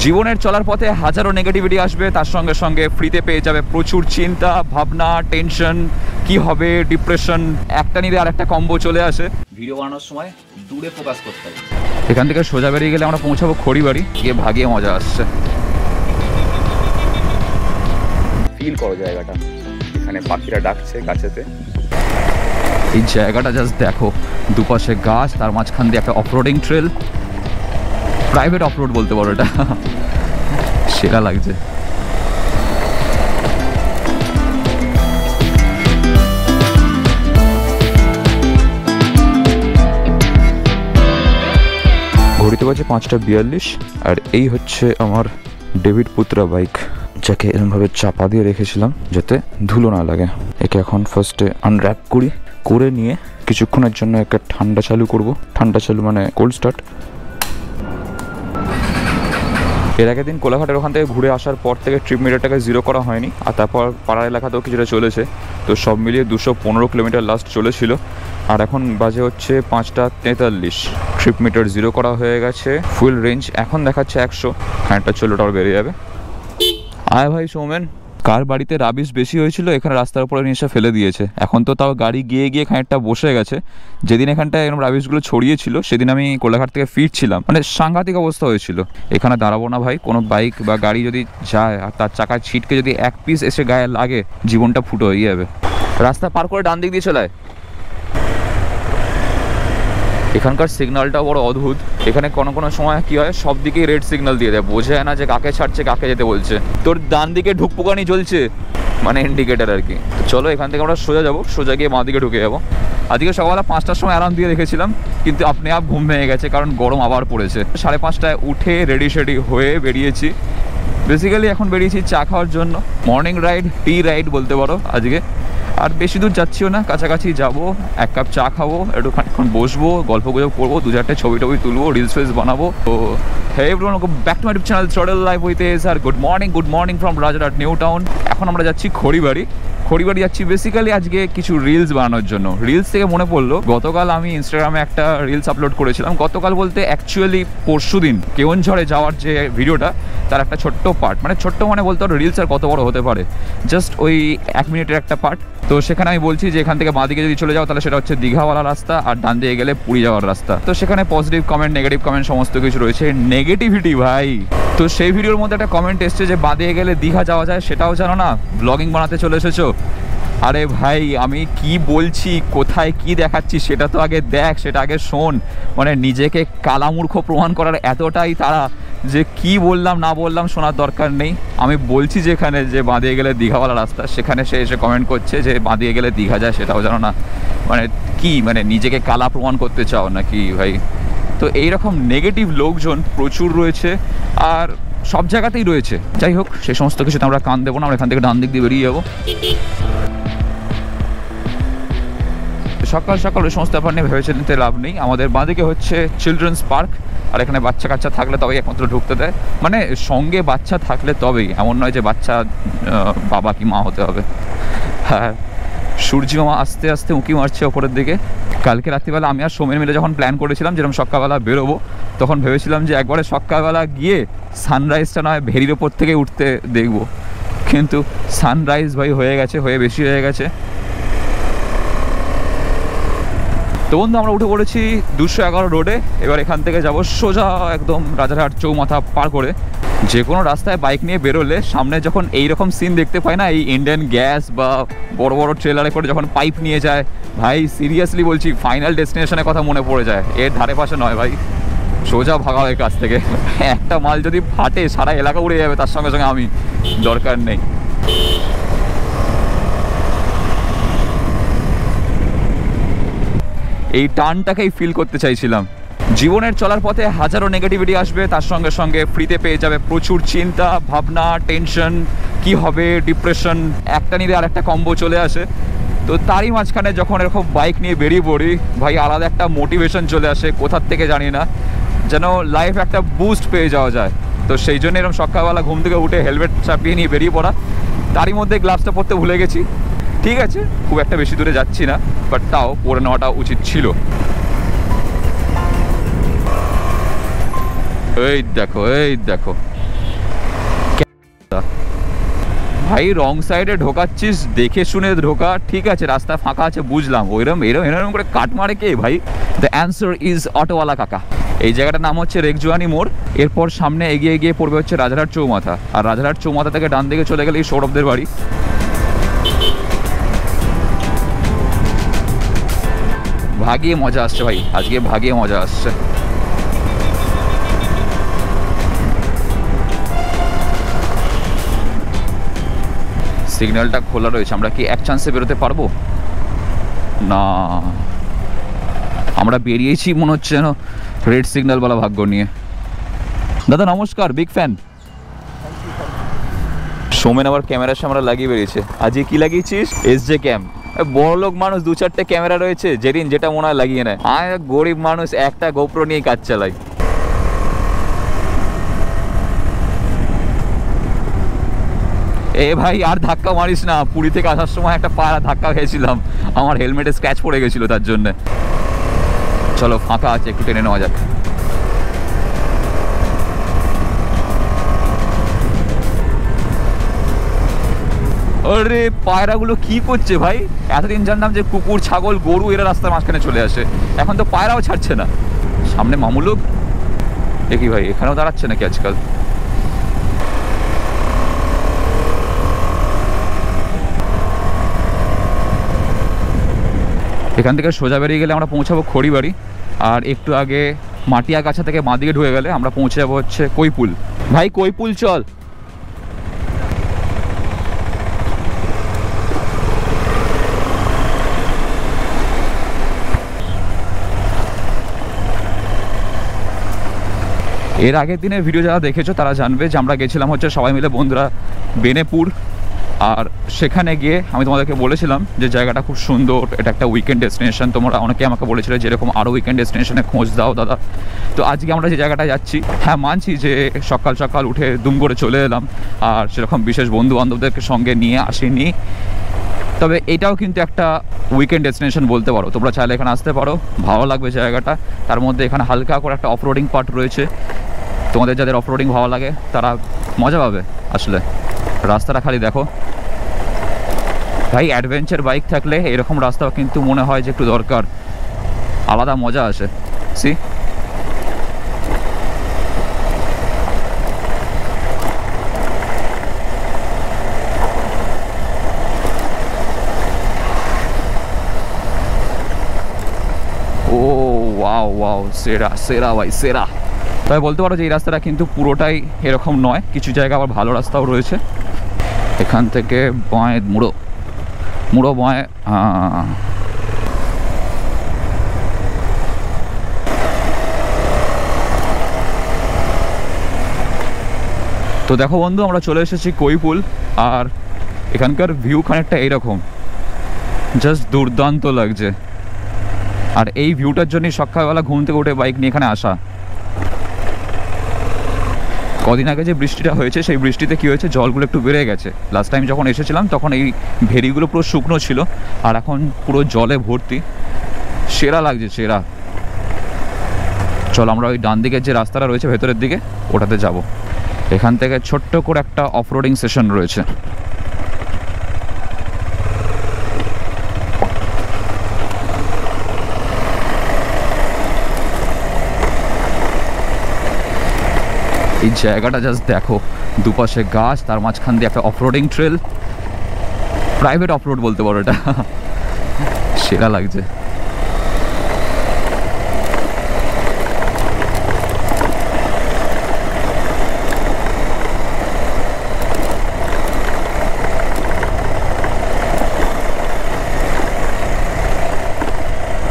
জীবনের চলার পথে হাজারো নেগেটিভিটি আসবে, তার সঙ্গে সঙ্গে ফ্রিতে পেয়ে যাবে প্রচুর চিন্তা ভাবনা, টেনশন, কি হবে, ডিপ্রেশন, একটা নিয়ে আর একটা কম্বো চলে আসে। ভিডিও বানানোর সময় দূরে ফোকাস করতে হবে। এখান থেকে সোজা বেরিয়ে গেলে আমরা পৌঁছাবো খড়িবাড়ি, গিয়ে ভাগিয়ে মজা আসছে। ফিল করো জায়গাটা, এখানে পাখিরা ডাকছে গাছেতে। এই জায়গাটা জাস্ট দেখো, দুপাশে গাছ, তার মাঝখান দিয়ে একটা অফরোডিং ট্রেল, প্রাইভেট অফরোড বলতে পারো এটা। সেরা লাগছে। ঘড়িতে বাজে 5:42 আর এই হচ্ছে আমার ডেভিড পুত্রা বাইক, যাকে এরকমভাবে চাপা দিয়ে রেখেছিলাম যাতে ধুলো না লাগে। একে এখন ফার্স্টে আনর্যাপ করে নিয়ে কিছুক্ষণের জন্য একটা ঠান্ডা চালু করব। ঠান্ডা চালু মানে কোল্ড স্টার্ট। এর আগের দিন কোলাঘাটের ওখান থেকে ঘুরে আসার পর থেকে ট্রিপ মিটারটাকে 0 করা হয়নি, আর তারপর পাড়ার এলাকাতেও কিছুটা চলেছে, তো সব মিলিয়ে 215 কিলোমিটার লাস্ট চলেছিল। আর এখন বাজে হচ্ছে 5:43, ট্রিপ মিটার 0 করা হয়ে গেছে। ফুল রেঞ্জ এখন দেখাচ্ছে 100, খানিকটা চলো ওটাও বেরিয়ে যাবে। আয় ভাই সৌমেন, কার বাড়িতে রাবিশ বেশি হয়েছিল এখানে রাস্তার উপরে নিয়ে এসে ফেলে দিয়েছে। এখন তো তাও গাড়ি গিয়ে খানিকটা বসে গেছে। যেদিন এখানটায় এরকম রাবিশগুলো ছড়িয়েছিল সেদিন আমি কোলাঘাট থেকে ফিরছিলাম, মানে সাংঘাতিক অবস্থা হয়েছিল। এখানে দাঁড়াবো না ভাই, কোনো বাইক বা গাড়ি যদি যায় আর তার চাকায় ছিটকে যদি এক পিস এসে গায়ে লাগে, জীবনটা ফুটো হয়ে যাবে। রাস্তা পার করে ডান দিক দিয়ে চলায়। এখানকার সিগন্যালটা বড় অদ্ভুত। এখানে কোনো সময় কি হয়, সব দিকেই রেড সিগন্যাল দিয়ে দেয়, বোঝা যায় না যে কাকে ছাড়ছে কাকে যেতে বলছে। তোর ডান দিকে ঢুকপোকানি জ্বলছে, মানে ইন্ডিকেটার আর কি। চলো এখান থেকে আমরা সোজা যাবো, সোজা গিয়ে বাঁ দিকে ঢুকে যাবো। আজকে সকালবেলা 5টার সময় অ্যালার্ম দিয়ে রেখেছিলাম, কিন্তু আপনি আপ ঘুম ভেঙে গেছে কারণ গরম আবার পড়েছে। 5:30টায় উঠে রেডি হয়ে বেরিয়েছি। বেসিক্যালি এখন বেরিয়েছি চা খাওয়ার জন্য, মর্নিং রাইড, টি রাইড বলতে পারো আজকে। আর বেশি দূর যাচ্ছিও না, কাছাকাছি যাবো, 1 কাপ চা খাবো, একটু খানিকক্ষণ বসবো, গল্প গুজব করবো, 2-4টে ছবি তুলবো, রিলস বানাবো। তো hey everyone, welcome back to my YouTube channel Throttle Life with Azhar. Good morning from Rajarhat New Town. এখন আমরা যাচ্ছি খড়িবাড়ি যাচ্ছি বেসিক্যালি আজকে কিছু রিলস বানানোর জন্য। রিলস থেকে মনে পড়লো, গতকাল আমি ইনস্টাগ্রামে একটা রিলস আপলোড করেছিলাম। গতকাল বলতে অ্যাকচুয়ালি পরশুদিন কেওনঝড়ে যাওয়ার যে ভিডিওটা, তার একটা ছোট্ট পার্ট, মানে ছোট্ট মানে বলতে পারো রিলস আর কত বড় হতে পারে, জাস্ট ওই 1 মিনিটের একটা পার্ট। তো সেখানে আমি বলছি যে এখান থেকে বাঁদিকে যদি চলে যাও তাহলে সেটা হচ্ছে দীঘাওয়ালা রাস্তা, আর ডান দিকে গেলে পুরী যাওয়ার রাস্তা। তো সেখানে পজিটিভ কমেন্ট, নেগেটিভ কমেন্ট সমস্ত কিছু রয়েছে। নেগেটিভিটি ভাই, তো সেই ভিডিওর মধ্যে একটা কমেন্ট এসছে যে বাঁদিকে গেলে দীঘা যাওয়া যায়, সেটাও জানো না, ব্লগিং বানাতে চলে এসেছো। আরে ভাই, আমি কি বলছি, কোথায় কি দেখাচ্ছি সেটা তো আগে দেখ, সেটা আগে শোন। মানে নিজেকে কালামূর্খ প্রমাণ করার এতটাই তারা যে কি বললাম না বললাম শোনার দরকার নেই। আমি বলছি যেখানে যে বাঁদিয়ে গেলে দীঘাওয়ালা রাস্তা, সেখানে সে এসে কমেন্ট করছে যে বাঁদিয়ে গেলে দীঘা যায়, সেটাও জানো না। মানে কি, মানে নিজেকে কালা প্রমাণ করতে চাও নাকি ভাই? তো এইরকম নেগেটিভ লোকজন প্রচুর রয়েছে, আর সব জায়গাতেই রয়েছে। যাই হোক, সে সমস্ত কিছুতে আমরা কান দেবো না, আমরা এখান থেকে ডান দিক দিয়ে বেরিয়ে যাবো। সকাল সকাল ওই সমস্ত ব্যাপার নিয়ে ভেবেছে নিতে লাভ নেই। আমাদের বাঁদিকে হচ্ছে চিলড্রেন্স পার্ক, আর এখানে বাচ্চা কাচ্চা থাকলে তবেই একমাত্র ঢুকতে দেয়, মানে সঙ্গে বাচ্চা থাকলে তবেই, এমন নয় যে বাচ্চা বাবা কি মা হতে হবে। হ্যাঁ, সূর্য মামা আস্তে আস্তে উঁকি মারছে ওপরের দিকে। কালকে রাত্রিবেলা আমি আর সোমেন মিলে যখন প্ল্যান করেছিলাম যেরকম সকালবেলা বেরোবো, তখন ভেবেছিলাম যে একবারে সকালবেলা গিয়ে সানরাইজটা নয় ভেরির ওপর থেকে উঠতে দেখবো, কিন্তু সানরাইজ ভাই হয়ে বেশি হয়ে গেছে। তো বন্ধু, আমরা উঠে পড়েছি 211 রোডে। এবার এখান থেকে যাব সোজা একদম রাজারহাট চৌমাথা পার করে। যে কোনো রাস্তায় বাইক নিয়ে বেরোলে সামনে যখন এইরকম সিন দেখতে পাই না, এই ইন্ডিয়ান গ্যাস বা বড় বড় ট্রেলারে করে যখন পাইপ নিয়ে যায়, ভাই সিরিয়াসলি বলছি ফাইনাল ডেস্টিনেশনের কথা মনে পড়ে যায়। এর ধারে পাশে নয় ভাই, সোজা ভাগা হয় কাছ থেকে। একটা মাল যদি ফাটে সারা এলাকা উড়ে যাবে, তার সঙ্গে সঙ্গে আমি, দরকার নেই। এই টানটাকেই ফিল করতে চাইছিলাম। জীবনের চলার পথে হাজারো নেগেটিভিটি আসবে, তার সঙ্গে সঙ্গে ফ্রিতে পেয়ে যাবে প্রচুর চিন্তা ভাবনা, টেনশন, কি হবে, ডিপ্রেশন, একটা নিয়ে আর একটা কম্বো চলে আসে। তো তারই মাঝখানে যখন এরকম বাইক নিয়ে বেরিয়ে পড়ি ভাই, আলাদা একটা মোটিভেশন চলে আসে কোথার থেকে জানি না, যেন লাইফ একটা বুস্ট পেয়ে যাওয়া যায়। তো সেই জন্য এরকম সকালবেলা ঘুম থেকে উঠে হেলমেট চাপিয়ে নিয়ে বেরিয়ে পড়া। তারই মধ্যে গ্লাভসটা পরতে ভুলে গেছি। ঠিক আছে, খুব একটা বেশি দূরে যাচ্ছি না, বাট তাও পরে নেওয়াটা উচিত ছিল। এই দেখো ভাই রং সাইডে ঢোকাচ্ছিস, দেখে শুনে ঢোকা, ঠিক আছে রাস্তা ফাঁকা আছে বুঝলাম, এরম করে কাট মারে কে ভাই? দ্য অ্যান্সার ইজ অটোওয়ালা কাকা। এই জায়গাটার নাম হচ্ছে রেকজুয়ানি মোড়। এরপর সামনে এগিয়ে গিয়ে পড়বে হচ্ছে রাজারহাট চৌমাথা, আর রাজারহাট চৌমাথা থেকে ডান দিকে চলে গেলে এই সৌরভদের বাড়ি। ভাগিয়ে মজা আসছে ভাই, আজকে ভাগিয়ে মজা আসছে। সিগন্যালটা খোলা রয়েছে, আমরা কি এক চান্সে বেরোতে পারবো? না, আমরা বেরিয়েছি মনে হচ্ছে যেন রেড সিগন্যালওয়ালা ভাগ্য নিয়ে। দাদা নমস্কার, বিগ ফ্যান। সোমেন আবার ক্যামেরার সামনে লাগিয়ে বেরিয়েছে। আজকে কি লাগিয়েছিস? SJ ক্যাম। বড় লোক মানুষ 2-4টে ক্যামেরা রয়েছে, যেদিন যেটা মনে হয় লাগিয়ে নেয়। আর গরিব মানুষ একটা গোপ্রো নিয়ে কাজ চালাই। এ ভাই আর ধাক্কা মারিস না, পুরী থেকে আসার সময় একটা পাড়া ধাক্কা খেয়েছিলাম, আমার হেলমেটে স্ক্র্যাচ পড়ে গেছিল তার জন্যে। চলো ফাঁকা আছে, একটু টেনে নেওয়া যাক। আরে পায়রাগুলো কি করছে ভাই? এতদিন জানতাম যে কুকুর ছাগল গরু এরা রাস্তার মাঝখানে চলে আসে, এখন তো পায়রাও ছাড়ছে না। সামনে মামুলুক দেখি ভাই, এখানেও দাঁড়াচ্ছে নাকি আজকাল? এখান থেকে সোজা বেরিয়ে গেলে আমরা পৌঁছাবো খড়িবাড়ি, আর একটু আগে মাটিয়াগাছা থেকে বাঁ দিকে ঢুকে গেলে আমরা পৌঁছে যাবো হচ্ছে কৈপুল। ভাই কৈপুল চল। এর আগের দিনের ভিডিও যারা দেখেছো তারা জানবে যে আমরা গেছিলাম হচ্ছে সবাই মিলে বন্ধুরা বেনেপুর, আর সেখানে গিয়ে আমি তোমাদেরকে বলেছিলাম যে জায়গাটা খুব সুন্দর, এটা একটা উইকেন্ড ডেস্টিনেশন। তোমরা অনেকে আমাকে বলেছিলে যে এরকম আরও উইকেন্ড ডেস্টিনেশনে খোঁজ দাও দাদা। তো আজকে আমরা যে জায়গাটায় যাচ্ছি, হ্যাঁ মানছি যে সকাল সকাল উঠে দুম করে চলে এলাম, আর সেরকম বিশেষ বন্ধু বান্ধবদেরকে সঙ্গে নিয়ে আসিনি, তবে এটাও কিন্তু একটা উইকেন্ড ডেস্টিনেশন বলতে পারো। তোমরা চাইলে এখানে আসতে পারো, ভালো লাগবে জায়গাটা। তার মধ্যে এখানে হালকা করে একটা অফরোডিং পার্ট রয়েছে, তোমাদের যাদের অফরোডিং ভালো লাগে তারা মজা পাবে। আসলে রাস্তাটা খালি দেখো ভাই, অ্যাডভেঞ্চার বাইক থাকলে এরকম রাস্তাও কিন্তু মনে হয় যে একটু দরকার, আলাদা মজা আসে। সি ও ওয়াও ওয়াও, সেরা সেরা ভাই সেরা। তবে বলতে পারো যে এই রাস্তাটা কিন্তু পুরোটাই এরকম নয়, কিছু জায়গা আবার ভালো রাস্তাও রয়েছে। এখান থেকে বাঁয়ে মুড়ো মুড়ো বাঁয়ে, তো দেখো বন্ধু আমরা চলে এসেছি কৈপুল, আর এখানকার ভিউ খানিকটা এইরকম, জাস্ট দুর্দান্ত লাগছে। আর এই ভিউটার জন্যই সকালবেলা ঘুম থেকে উঠে বাইক নিয়ে এখানে আসা। কদিন আগে যে বৃষ্টিটা হয়েছে সেই বৃষ্টিতে কী হয়েছে, জলগুলো একটু বেড়ে গেছে। লাস্ট টাইম যখন এসেছিলাম তখন এই ভেরিগুলো পুরো শুকনো ছিল, আর এখন পুরো জলে ভর্তি, সেরা লাগছে সেরা। চল আমরা ওই ডান দিকের যে রাস্তাটা রয়েছে ভেতরের দিকে ওটাতে যাব। এখান থেকে ছোট্ট করে একটা অফরোডিং সেশন রয়েছে। এই জায়গাটা জাস্ট দেখো, দুপাশে গাছ, তার মাঝখান দিয়ে একটা অফরোডিং ট্রেল, প্রাইভেট অফরোড বলতে পারো এটা, সেরা লাগছে।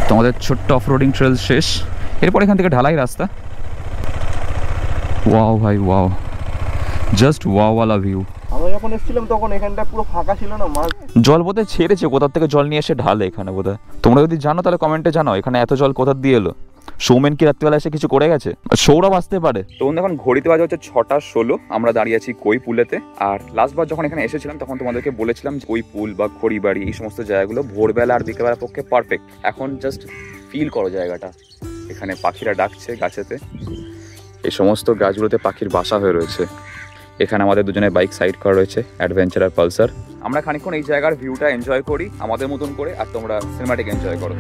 তোমাদের ছোট্ট অফরোডিং ট্রেল শেষ, এরপর এখান থেকে ঢালাই রাস্তা। ওয়াও ভাই ওয়াও, জাস্ট ওয়াওয়ালা ভিউ। আমরা যখন এসেছিলাম তখন এখানটা পুরো ফাঁকা ছিল না, মাছ জল বোধহয় ছেড়েছে, কোথার থেকে জল নিয়ে এসে ঢালে এখানে বোধহয়। তোমরা যদি জানো তাহলে কমেন্টে জানাও এখানে এত জল কোথা দিয়ে এলো। সৌমেন কি রাত্রিবেলা এসে কিছু করে গেছে? সৌরভ আসতে পারে। তো এখন ঘড়িতে বাজে হচ্ছে 6:16, আমরা দাঁড়িয়ে আছি কৈপুলেতে। আর লাস্টবার যখন এখানে এসেছিলাম তখন তোমাদেরকে বলেছিলাম যে কৈপুল বা খড়িবাড়ি এই সমস্ত জায়গাগুলো ভোরবেলা আর বিকেলবেলার পক্ষে পারফেক্ট। এখন জাস্ট ফিল করো জায়গাটা, এখানে পাখিরা ডাকছে গাছেতে, এই সমস্ত গাছগুলোতে পাখির বাসা হয়ে রয়েছে। এখানে আমাদের দুজনের বাইক সাইড করা রয়েছে, অ্যাডভেঞ্চার আর পালসার। আমরা খানিকক্ষণ এই জায়গার ভিউটা এনজয় করি আমাদের মতন করে, আর তোমরা সিনেমাটিক এনজয় করো।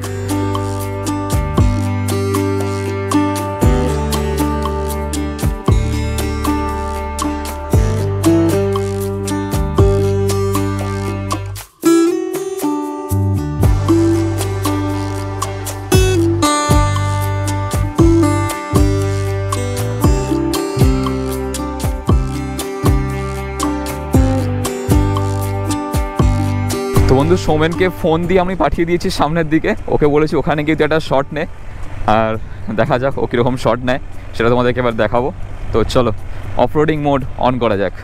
তো বন্ধু সৌমেনকে ফোন দিয়ে আমি পাঠিয়ে দিয়েছি সামনের দিকে, ওকে বলেছি ওখানে গিয়ে তুই একটা শট নে, আর দেখা যাক ও কীরকম শট নেয় সেটা তোমাদেরকে এবার দেখাবো। তো চলো অফরোডিং মোড অন করা যাক।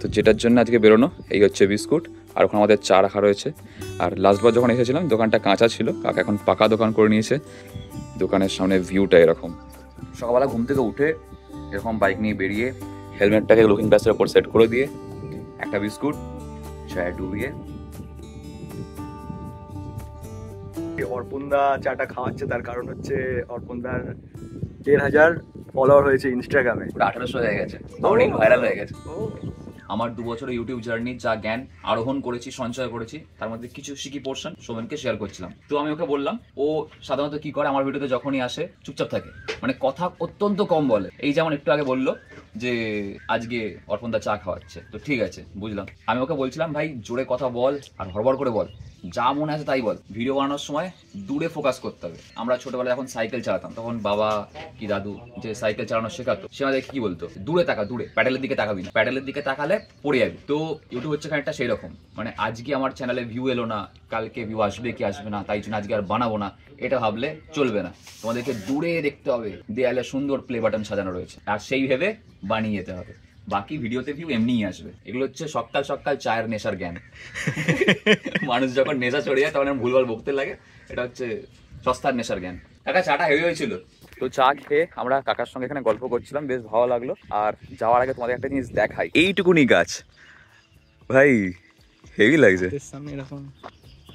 তো যেটার জন্য আজকে বেরোনো এই হচ্ছে বিস্কুট, আর ওখানে আমাদের চা রাখা রয়েছে। আর লাস্টবার যখন এসেছিলাম দোকানটা কাঁচা ছিল, কাকা এখন পাকা দোকান করে নিয়েছে। দোকানের সামনে ভিউটা এরকম। সকালবেলা ঘুম থেকে উঠে এরকম বাইক নিয়ে বেরিয়ে হেলমেটটাকে লুকিং গ্লাসের ওপর সেট করে দিয়ে একটা বিস্কুট চায়ে ডুবিয়ে অর্পণদা চাটা খাওয়াচ্ছে, তার কারণ হচ্ছে অর্পণদার 1,500 ফলোয়ার হয়েছে ইনস্টাগ্রামে। 1800 হয়ে গেছে, অনেক ভাইরাল হয়ে গেছে। আমার 2 বছরের ইউটিউব জার্নি যা জ্ঞান আরোহণ করেছি, সঞ্চয় করেছি, তার মধ্যে কিছু শিখি পোর্শন সৌমেনকে শেয়ার করছিলাম। তো আমি ওকে বললাম, ও সাধারণত কি করে আমার ভিডিওতে যখনই আসে চুপচাপ থাকে, মানে কথা অত্যন্ত কম বলে। এই যেমন একটু আগে বললো যে আজকে অর্পণদা চা খাওয়াচ্ছে, তো ঠিক আছে বুঝলাম। আমি ওকে বলছিলাম ভাই জোরে কথা বল আর হড়বড় করে বল, যা মনে আছে তাই বল। ভিডিও বানানোর সময় দূরে ফোকাস করতে হবে। আমরা ছোটবেলায় যখন সাইকেল চালাতাম তখন বাবা কি দাদু যে সাইকেল চালানো শেখাতো, সে আমাদের কি বলতো, দূরে তাকা, দূরে, প্যাডেলের দিকে তাকাবি না, প্যাডেলের দিকে তাকালে পড়ে যাবি। তো ইউটিউব হচ্ছে খানিকটা সেই রকম, মানে আজকে আমার চ্যানেলে ভিউ এলো না, কালকে ভিউ আসবে কি আসবে না, তাই জন্য আজকে আর বানাবো না, এটা ভাবলে চলবে না। তোমাদেরকে দূরে দেখতে হবে, দেয়ালে সুন্দর প্লে বাটন সাজানো রয়েছে, আর সেই ভেবে বানিয়ে যেতে হবে। বাকি ভিডিওতে ভিউ এমনিই আসবে। এগুলো হচ্ছে সকাল সকাল চায়ের নেশার জ্ঞান। মানুষ যখন নেশা চড়ে যায় তখন ভুলভাল বকতে লাগে, এটা হচ্ছে সস্তার নেশার জ্ঞান। কাকা চাটা হেভি হয়েছিল। তো চা খেয়ে আমরা কাকার সঙ্গে এখানে গল্প করছিলাম, বেশ ভালো লাগলো। আর যাওয়ার আগে তোমাদের একটা জিনিস দেখাই, এইটুকুনি গাছ ভাই হেভি লাগছে,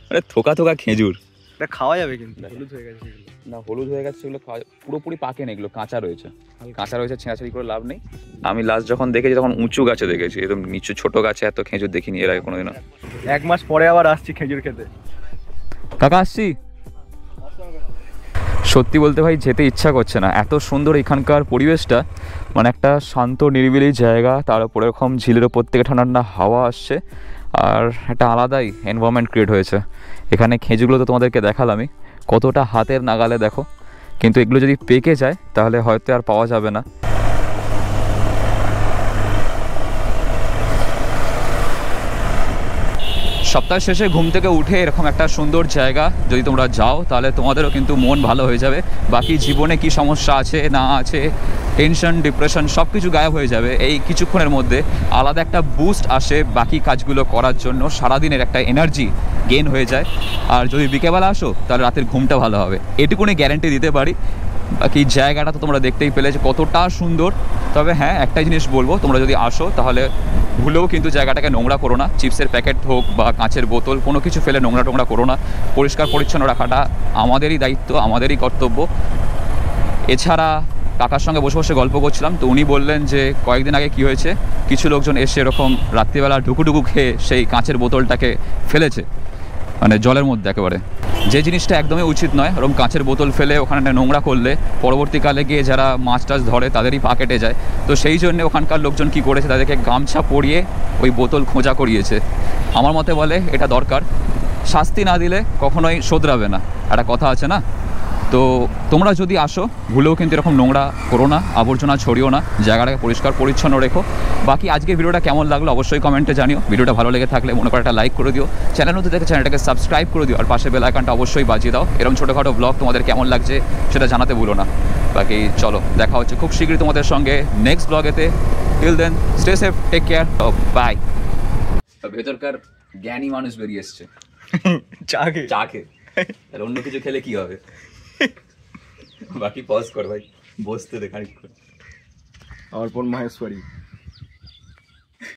আরে থোকা থোকা খেজুর। এটা খাওয়া যাবে কিন্তু হলুদ হয়ে গেছে না, হলুদ হয়ে গেছে সেগুলো খাওয়া, পুরোপুরি পাকে না, এগুলো কাঁচা রয়েছে। কাঁচা রয়েছে, ছেঁড়াছাড়ি করে লাভ নেই। আমি লাস্ট যখন দেখেছি তখন উঁচু গাছে দেখেছি, একদম নিচু ছোট গাছে এত খেজুর দেখিনি এর আগে কোনোদিনও। 1 মাস পরে আবার আসছি খেজুর খেতে। কাকা আসছি। সত্যি বলতে ভাই যেতে ইচ্ছা করছে না, এত সুন্দর এখানকার পরিবেশটা, মানে একটা শান্ত নিরিবিলি জায়গা, তার উপরে এরকম ঝিলের ওপর থেকে ঠান্ডা ঠান্ডা হাওয়া আসছে, আর একটা আলাদাই এনভায়রনমেন্ট ক্রিয়েট হয়েছে এখানে। খেজুরগুলো তো তোমাদেরকে দেখালামই, কতটা হাতের নাগালে দেখো, কিন্তু এগুলো যদি পেকে যায় তাহলে হয়তো আর পাওয়া যাবে না। সপ্তাহ শেষে ঘুম থেকে উঠে এরকম একটা সুন্দর জায়গা যদি তোমরা যাও তাহলে তোমাদেরও কিন্তু মন ভালো হয়ে যাবে। বাকি জীবনে কি সমস্যা আছে না আছে, টেনশন ডিপ্রেশন সব কিছু গায়েব হয়ে যাবে এই কিছুক্ষণের মধ্যে। আলাদা একটা বুস্ট আসে বাকি কাজগুলো করার জন্য, সারাদিনের একটা এনার্জি গেইন হয়ে যায়। আর যদি বিকেলবেলা আসো তাহলে রাতের ঘুমটা ভালো হবে, এটুকুনি গ্যারান্টি দিতে পারি। বাকি জায়গাটা তো তোমরা দেখতেই পেলে যে কতটা সুন্দর। তবে হ্যাঁ, একটা জিনিস বলবো, তোমরা যদি আসো তাহলে ভুলেও কিন্তু জায়গাটাকে নোংরা করো না। চিপসের প্যাকেট হোক বা কাঁচের বোতল কোনো কিছু ফেলে নোংরা টোংরা করো না। পরিষ্কার পরিচ্ছন্ন রাখাটা আমাদেরই দায়িত্ব, আমাদেরই কর্তব্য। এছাড়া কাকার সঙ্গে বসে বসে গল্প করছিলাম, তো উনি বললেন যে কয়েকদিন আগে কি হয়েছে, কিছু লোকজন এসে এরকম রাত্রিবেলা ঢুকুঢুকু খেয়ে সেই কাঁচের বোতলটাকে ফেলেছে মানে জলের মধ্যে একেবারে, যে জিনিসটা একদমই উচিত নয়। এরকম কাঁচের বোতল ফেলে ওখানে নোংরা করলে পরবর্তীকালে গিয়ে যারা মাছ টাছ ধরে তাদেরই পা কেটে যায়। তো সেই জন্য ওখানকার লোকজন কি করেছে, তাদেরকে গামছা পরিয়ে ওই বোতল খোঁজা করিয়েছে। আমার মতে বলে এটা দরকার, শাস্তি না দিলে কখনোই শোধরাবে না, একটা কথা আছে না। তো তোমরা যদি আসো ভুলেও কিন্তু এরকম নোংরা করো না, আবর্জনা ছড়িও না, জায়গাটাকে পরিষ্কার পরিচ্ছন্ন রেখো। বাকি আজকের ভিডিওটা কেমন লাগলো অবশ্যই কমেন্টে জানিও। ভিডিওটা ভালো লেগে থাকলে মনে করে একটা লাইক করে দিও, চ্যানেল নতুন দেখে চ্যানেলটাকে সাবস্ক্রাইব করে দিও, আর পাশে বেল আইকনটা অবশ্যই বাজিয়ে দাও। এরকম ছোটোখাটো ব্লগ তোমাদের কেমন লাগছে সেটা জানাতে ভুলো না। বাকি চলো দেখা হচ্ছে খুব শীঘ্রই তোমাদের সঙ্গে নেক্সট ব্লগেতে। Till then stay safe, take care, bye. ভেতরকার জ্ঞানী মানুষ বেরিয়ে এসছে চা খেয়ে, আর অন্য কিছু খেলে কি হবে? বাকি পজ কর ভাই, বসতে দে খানিকক্ষণ। অর্পণ মাহেশ্বরী।